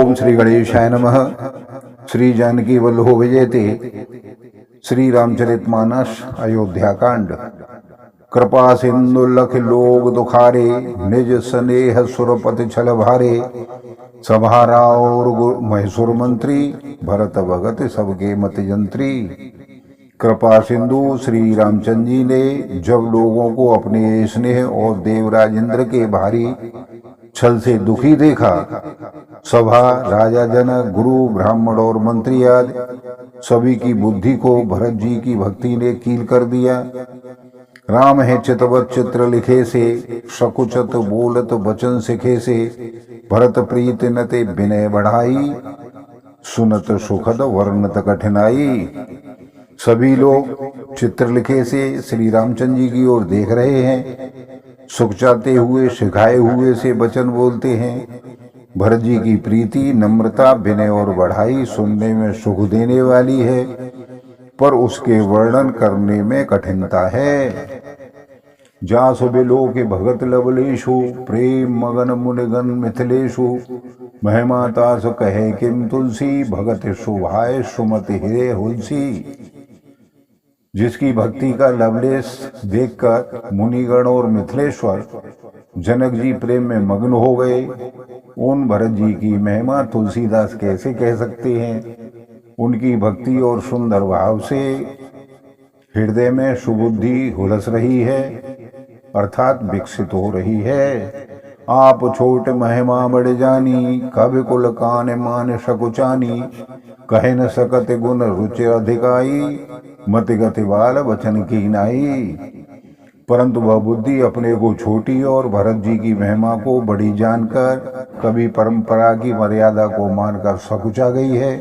ओम श्री गणेशाय नमः। श्री जानकी वल्लभो विजयते। श्री रामचरितमानस अयोध्या कांड। कृपा सिंधु लख लोग दुखारे, निज स्नेह सुरपति छल भारे। सभारा और महेश्वर मंत्री, भरत भगत सबके मति जंत्री। कृपा सिंधु श्री रामचंद्र जी ने जब लोगों को अपने स्नेह और देवराज इंद्र के भारी छल से दुखी देखा, सभा, राजा जनक, गुरु, ब्राह्मण और मंत्री आदि सभी की बुद्धि को भरत जी की भक्ति ने कील कर दिया। राम है चितवत चित्र लिखे से, सकुचत बोलत वचन सिखे से। भरत प्रीत नते विनय बढ़ाई, सुनत सुखद वर्णत कठिनाई। सभी लोग चित्रलिखे से श्री रामचंद्र जी की ओर देख रहे हैं, सुख चाहते हुए सिखाए हुए से वचन बोलते हैं। भरत जी की प्रीति, नम्रता, विनय और बढ़ाई सुनने में सुख देने वाली है, पर उसके वर्णन करने में कठिनता है। जास बिलो के भगत लवलेशु, प्रेम मगन मुनिगन मिथिलेशु। महिमा तास कहे किम तुलसी, भगत शोभाए सुमति हृदय हुलसी। जिसकी भक्ति का लवलेश देखकर मुनिगण और मिथिलेश्वर जनक जी प्रेम में मग्न हो गए। उन भरत जी की महिमा तुलसीदास कैसे कह सकते हैं। उनकी भक्ति और सुंदर भाव से हृदय में सुबुद्धि हुलस रही है, अर्थात विकसित हो रही है। आप छोट महिमा बढ़ जानी, कवि कुल कान मान सकुचानी। कहे न सकत गुण रुचि अधिकाई, मति गति बाल वचन की नाई। परंतु वह बुद्धि अपने को छोटी और भरत जी की महिमा को बड़ी जानकर कभी परंपरा की मर्यादा को मानकर सकुचा गई है,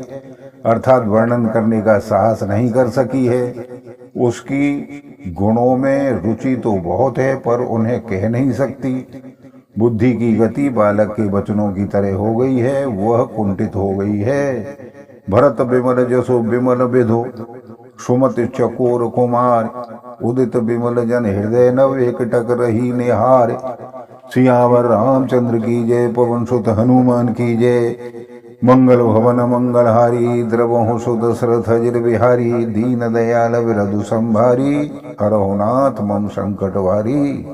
अर्थात वर्णन करने का साहस नहीं कर सकी है। उसकी गुणों में रुचि तो बहुत है, पर उन्हें कह नहीं सकती। बुद्धि की गति बालक के वचनों की तरह हो गई है, वह कुंठित हो गई है। भरत विमल जसो विमल विधो, सुमति चकोर कुमार। उदित विमल जन हृदय नव, एकटक रही निहार। सियावर रामचंद्र की जय, पवन सुत हनुमान की जय। मंगल भवन मंगलहारी, द्रवहु सुत दशरथ अजिर बिहारी। दीन दयाल विरधु संभारी, हरहु नाथ मम संकट वारी।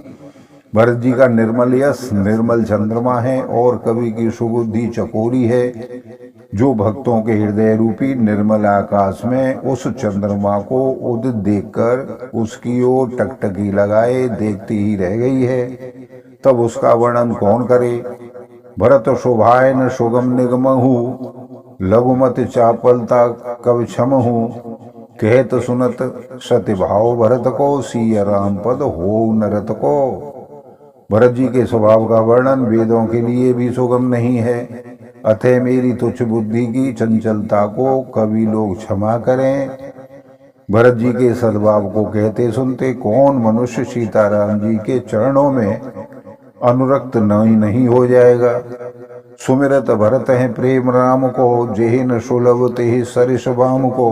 भरत जी का निर्मल यश निर्मल चंद्रमा है और कवि की सुबुद्धि चकोरी है, जो भक्तों के हृदय रूपी निर्मल आकाश में उस चंद्रमा को उदित देखकर उसकी ओर टकटकी लगाए देखती ही रह गई है। तब उसका वर्णन कौन करे। भरत शोभाय न सुगम निगमहु, लघुमत चापलता कवि क्षमहु। कहत सुनत सत्य भाव भरत को, सिय राम पद हो नरत को। भरत जी के स्वभाव का वर्णन वेदों के लिए भी सुगम नहीं है, अतः मेरी तुच्छ बुद्धि की चंचलता को कवि लोग क्षमा करें। भरत जी के सद्भाव को कहते सुनते कौन मनुष्य सीताराम जी के चरणों में अनुरक्त नहीं हो जाएगा। सुमिरत भरत है प्रेम राम को, जेहि न सुलभ तेहि सरिस बाम को।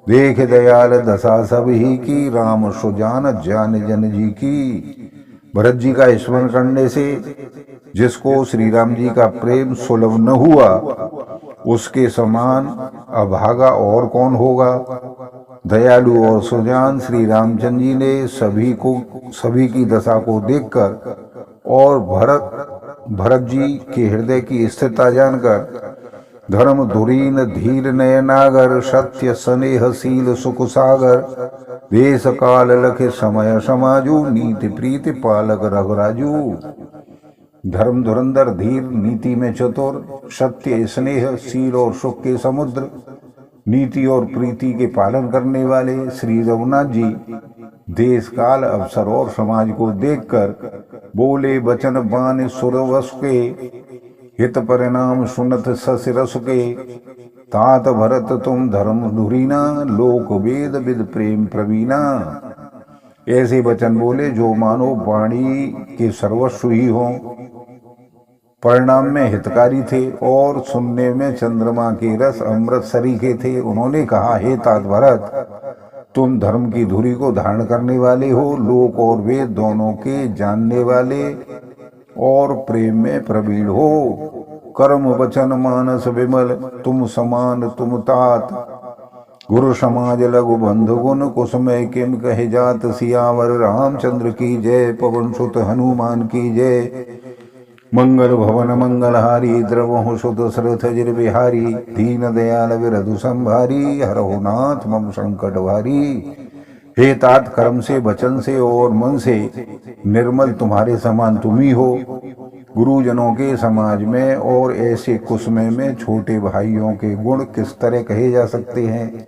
देख दयाल दशा सब ही की, राम सुजान जान जन जी की। भरत जी का स्मरण करने से जिसको श्री राम जी का प्रेम सुलभ न हुआ, उसके समान अभागा और कौन होगा। दयालु और सुजान श्री रामचंद्र जी ने सभी की दशा को देखकर और भरत जी के हृदय की स्थिरता जानकर, धर्म धुरीन धीर नयनागर, सत्य स्नेहशील सुख सागर। देश काल लख समय समाजू, नीति प्रीति पालक रघुराजू। धर्म धुरंधर धीर, नीति में चतुर, सत्य स्नेह शील और सुख के समुद्र, नीति और प्रीति के पालन करने वाले श्री रघुनाथ जी देश काल अवसर और समाज को देखकर बोले वचन बान सुरवस के। हित परिणाम सुनत ससिरस के, तात भरत तुम धर्म धुरीना, लोक वेद विद प्रेम प्रवीणा। ऐसे वचन बोले जो मानो वाणी के सर्वस्व ही हों, परिणाम में हितकारी थे और सुनने में चंद्रमा के रस अमृत सरीखे थे। उन्होंने कहा, हे तात भरत, तुम धर्म की धुरी को धारण करने वाले हो, लोक और वेद दोनों के जानने वाले और प्रेम में प्रवीण हो। कर्म वचन मानस विमल, तुम समान तुम तात। गुरु समाज लघु बंधु गुण, कुसुमय किम कहे जात। सियावर रामचंद्र की जय, पवन सुत हनुमान की जय। मंगल भवन मंगलहारी, द्रवहु सुत सरथ जिर बिहारी। दीन दयाल विरधु संभारी, हरहु नाथ मम संकट भारी। हे तात, कर्म से वचन से और मन से निर्मल तुम्हारे समान तुम ही हो। गुरुजनों के समाज में और ऐसे कुसुमे में छोटे भाइयों के गुण किस तरह कहे जा सकते हैं।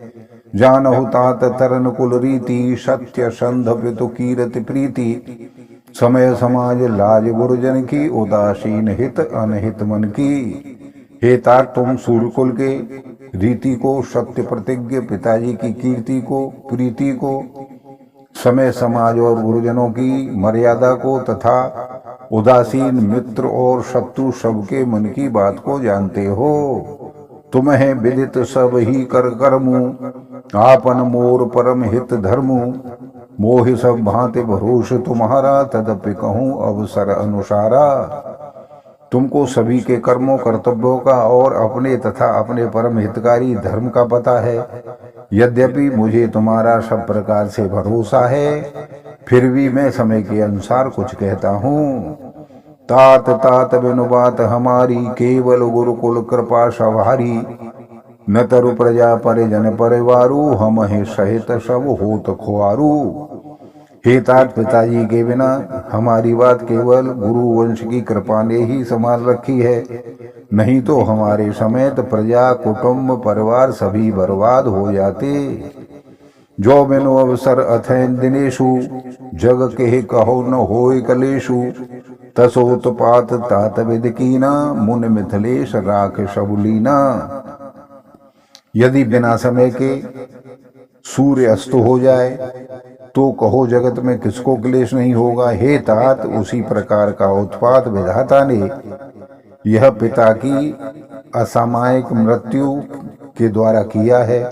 जानहु तात तरन कुल रीति, सत्य संध पितु कीरति प्रीति। समय समाज लाज गुरुजन की, उदासीन हित अनहित मन की। हे तात, तुम सूर्यकुल के रीति को, सत्य प्रतिज्ञ पिताजी की कीर्ति को, प्रीति को, समय समाज और गुरुजनों की मर्यादा को तथा उदासीन मित्र और शत्रु सबके मन की बात को जानते हो। तुम्हें विदित सब ही कर कर्मु, आपन मोर परम हित धर्मु। मोहि सब भांति भरोस तुम्हारा, तदपि कहूँ अवसर अनुसारा। तुमको सभी के कर्मों कर्तव्यों का और अपने तथा अपने परम हितकारी धर्म का पता है। यद्यपि मुझे तुम्हारा सब प्रकार से भरोसा है, फिर भी मैं समय के अनुसार कुछ कहता हूँ। तात तात बिनु बात हमारी, केवल गुरुकुल कृपा सवारी। न तरु प्रजा परिजन परिवारू, हम है सहित सब होत खुआरू। हे तात, पिताजी के बिना हमारी बात केवल गुरु वंश की कृपा ने ही संभाल रखी है, नहीं तो हमारे समेत प्रजा कुटुंब परिवार सभी बर्बाद हो जाते। जो बिनु अवसर अथैन दिनेशु, जग के कहो न होय कलेशु। तसोत्पात तात विद कीना, मुन मिथिलेश राख सबुलीना। यदि बिना समय के सूर्य अस्त हो जाए तो कहो जगत में किसको क्लेश नहीं होगा। हे तात, उसी प्रकार का उत्पात विधाता ने यह पिता की असामयिक मृत्यु के द्वारा किया है,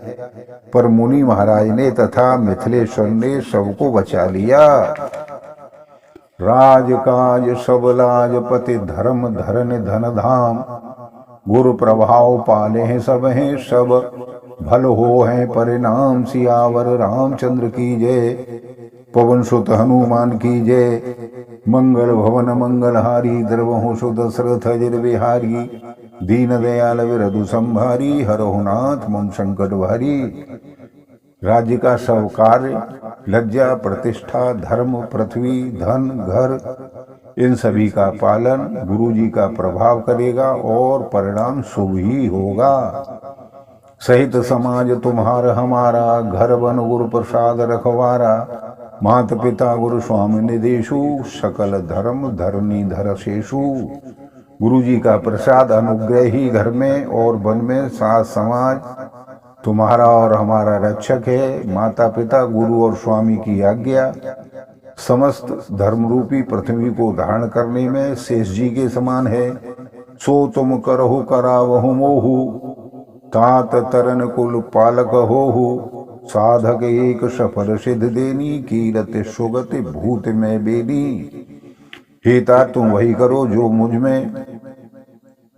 पर मुनि महाराज ने तथा मिथिलेश्वर ने सबको बचा लिया। राज काज सब लाज पति, धर्म धरन धन धाम। गुरु प्रभाव पाले हैं सब हैं सब, भल हो है परिणाम। सियावर रामचंद्र की जय, पवन सुत हनुमान की जय। मंगल भवन मंगलहारी, द्रवहु सुत सरथ जिर बिहारी। दीन दयाल विरधु संभारी, हरहु नाथ मम संकट भारी। राज्य का सब कार्य, लज्जा प्रतिष्ठा धर्म पृथ्वी धन घर, इन सभी का पालन गुरु जी का प्रभाव करेगा और परिणाम शुभ ही होगा। सहित समाज तुम्हारा हमारा, घर बन गुरु प्रसाद रखवारा। मात पिता गुरु स्वामी निदेशु, सकल धर्म धरनी धर शेषु। गुरु जी का प्रसाद अनुग्रह ही घर में और वन में साथ समाज तुम्हारा और हमारा रक्षक है। माता पिता गुरु और स्वामी की आज्ञा समस्त धर्म रूपी पृथ्वी को धारण करने में शेष जी के समान है। सो तुम करहु करावहु मोहु, तात तरन कुल पालक होहु। साधक एक सफल सिद्ध देनी, कीरत सुगति भूत में बेनी। हे तात, तुम वही करो जो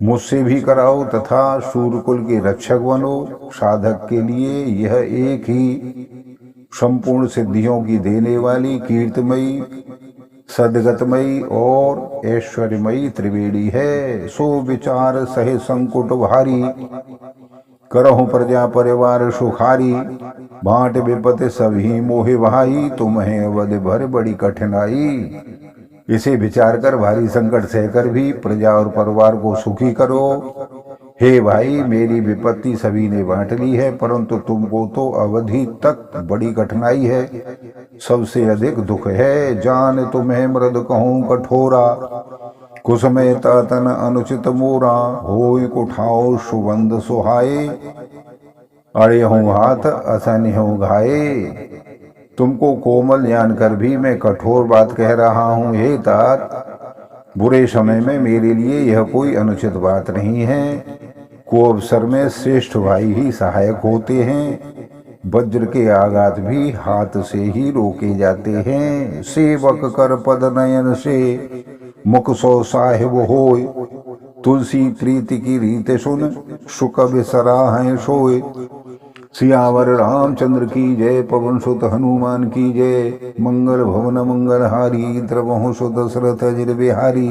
मुझसे भी कराओ तथा सूर्यकुल के रक्षक बनो। साधक के लिए यह एक ही संपूर्ण सिद्धियों की देने वाली कीर्तमयी सदगतमयी और ऐश्वर्यमयी त्रिवेणी है। सो विचार सहे संकुट भारी, करहु प्रजा परिवार सुखारी। बांट विपत सभी मोहि भाई, तुम्हें अवध भर बड़ी कठिनाई। इसे विचार कर भारी संकट सहकर भी प्रजा और परिवार को सुखी करो। हे भाई, मेरी विपत्ति सभी ने बांट ली है, परंतु तुमको तो अवधि तक बड़ी कठिनाई है, सबसे अधिक दुख है। जान तुम्हें मृद कहूँ कठोरा, कुसुमे तन अनुचित मोरा। होय कुठाओ सुबंध सुहाए, अड़े हूँ हाथ असन हूँ घाये। तुमको कोमल जानकर भी मैं कठोर बात कह रहा हूँ। हे तात, बुरे समय में मेरे लिए यह कोई अनुचित बात नहीं है। को अवसर में श्रेष्ठ भाई ही सहायक होते हैं। वज्र के आघात भी हाथ से ही रोके जाते हैं। सेवक कर पद नयन से, मुख सो साहिब होय। तुलसी प्रीति की रीत सुन शुक बिसराहें सोए। सियावर रामचंद्र की जय, पवन सुत हनुमान की जय। मंगल भवन मंगल हारी, द्रवहु सुत दशरथ अजिर बिहारी।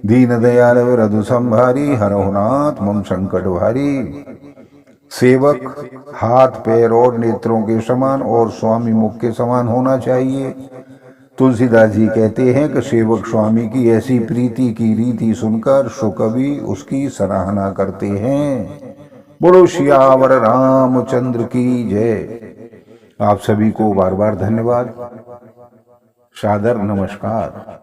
दीन दयाल वरदु संभारी, हरहु नाथ मम संकट भारी। सेवक हाथ पैर और नेत्रों के समान और स्वामी मुख के समान होना चाहिए। तुलसीदास जी कहते हैं कि सेवक स्वामी की ऐसी प्रीति की रीति सुनकर शुकवि उसकी सराहना करते हैं। बोलो सियावर रामचंद्र की जय। आप सभी को बार बार धन्यवाद, सादर नमस्कार।